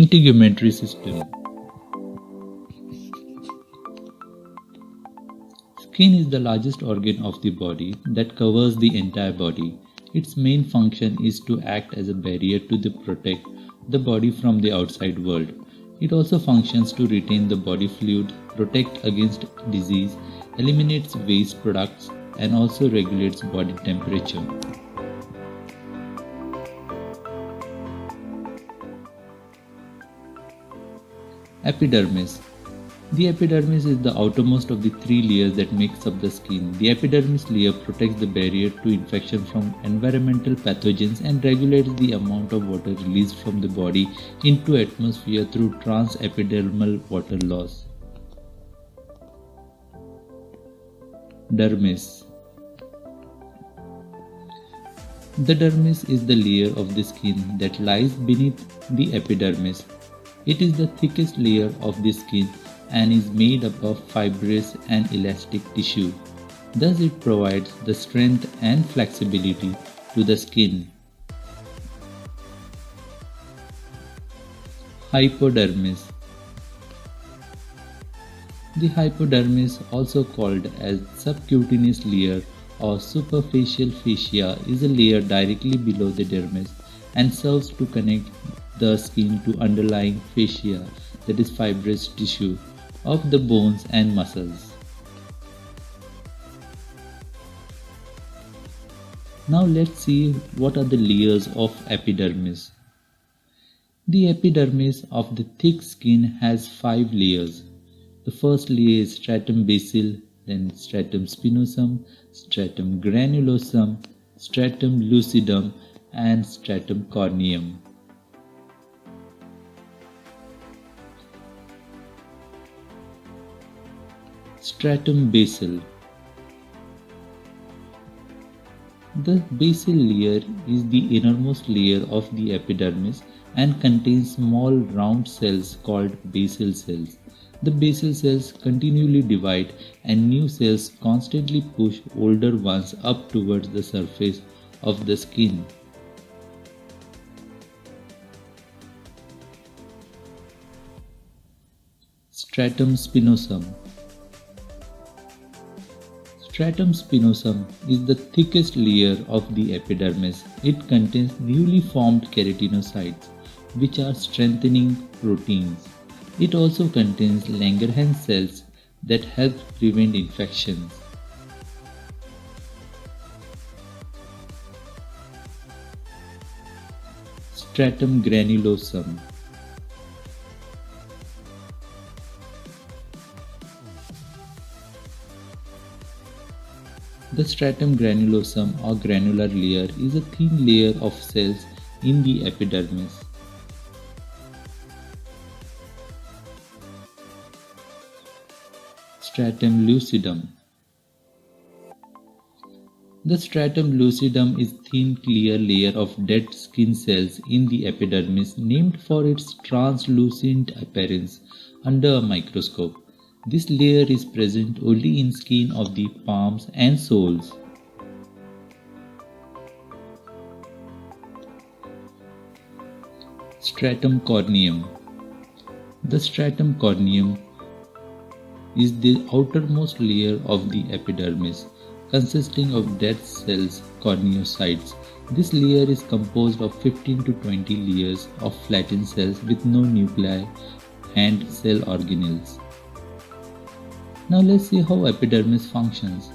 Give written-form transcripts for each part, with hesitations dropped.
Integumentary system. Skin is the largest organ of the body that covers the entire body. Its main function is to act as a barrier to protect the body from the outside world. It also functions to retain the body fluid, protect against disease, eliminates waste products, and also regulates body temperature. Epidermis. The epidermis is the outermost of the three layers that makes up the skin. The epidermis layer protects the barrier to infection from environmental pathogens and regulates the amount of water released from the body into atmosphere through transepidermal water loss. Dermis. The dermis is the layer of the skin that lies beneath the epidermis. It is the thickest layer of the skin and is made up of fibrous and elastic tissue. Thus it provides the strength and flexibility to the skin. Hypodermis. The hypodermis, also called as subcutaneous layer or superficial fascia, is a layer directly below the dermis and serves to connect the skin to underlying fascia, that is fibrous tissue, of the bones and muscles. Now let's see what are the layers of epidermis. The epidermis of the thick skin has 5 layers. The first layer is stratum basal, then stratum spinosum, stratum granulosum, stratum lucidum, and stratum corneum. Stratum basal. The basal layer is the innermost layer of the epidermis and contains small round cells called basal cells. The basal cells continually divide and new cells constantly push older ones up towards the surface of the skin. Stratum spinosum. Stratum spinosum is the thickest layer of the epidermis. It contains newly formed keratinocytes, which are strengthening proteins. It also contains Langerhans cells that help prevent infections. Stratum granulosum. The stratum granulosum or granular layer is a thin layer of cells in the epidermis. Stratum lucidum. The stratum lucidum is a thin clear layer of dead skin cells in the epidermis named for its translucent appearance under a microscope. This layer is present only in skin of the palms and soles. Stratum corneum. The stratum corneum is the outermost layer of the epidermis, consisting of dead cells, corneocytes. This layer is composed of 15 to 20 layers of flattened cells with no nuclei and cell organelles. Now let's see how epidermis functions.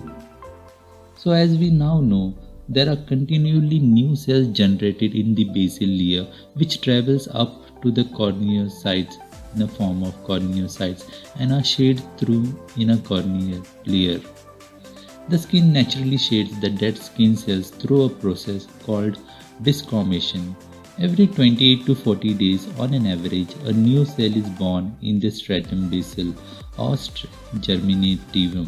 So as we now know, there are continually new cells generated in the basal layer which travels up to the corneocytes in the form of corneocytes and are shed through inner corneal layer. The skin naturally shades the dead skin cells through a process called desquamation. Every 28 to 40 days on an average, a new cell is born in the stratum basal or germinativum,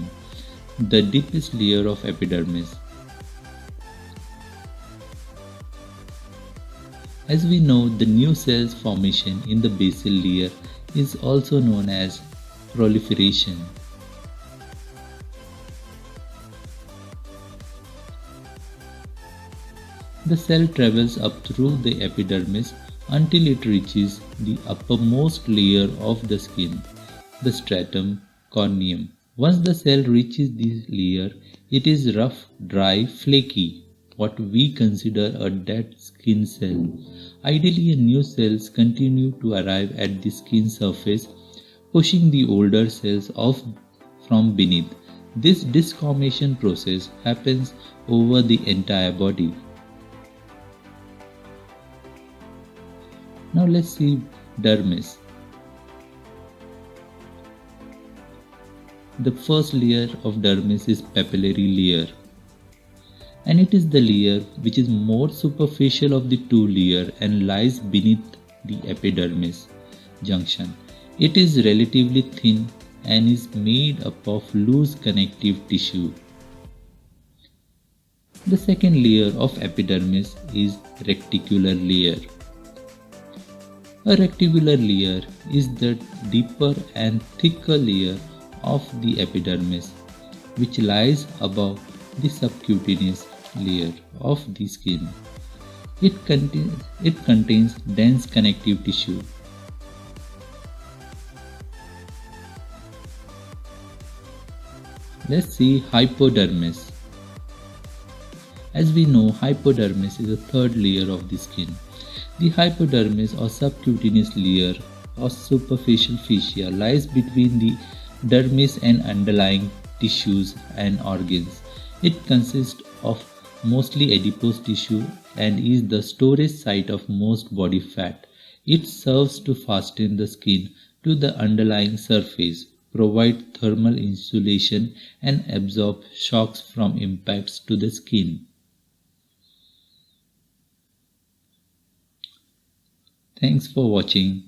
the deepest layer of epidermis. As we know, the new cells formation in the basal layer is also known as proliferation. The cell travels up through the epidermis until it reaches the uppermost layer of the skin, the stratum corneum. Once the cell reaches this layer, it is rough, dry, flaky, what we consider a dead skin cell. Ideally, new cells continue to arrive at the skin surface, pushing the older cells off from beneath. This disformation process happens over the entire body. Now let's see dermis. The first layer of dermis is papillary layer, and it is the layer which is more superficial of the two layers and lies beneath the epidermis junction. It is relatively thin and is made up of loose connective tissue. The second layer of epidermis is reticular layer. A reticular layer is the deeper and thicker layer of the epidermis, which lies above the subcutaneous layer of the skin. It contains dense connective tissue. Let's see hypodermis. As we know, hypodermis is the third layer of the skin. The hypodermis or subcutaneous layer or superficial fascia lies between the dermis and underlying tissues and organs. It consists of mostly adipose tissue and is the storage site of most body fat. It serves to fasten the skin to the underlying surface, provide thermal insulation and absorb shocks from impacts to the skin. Thanks for watching.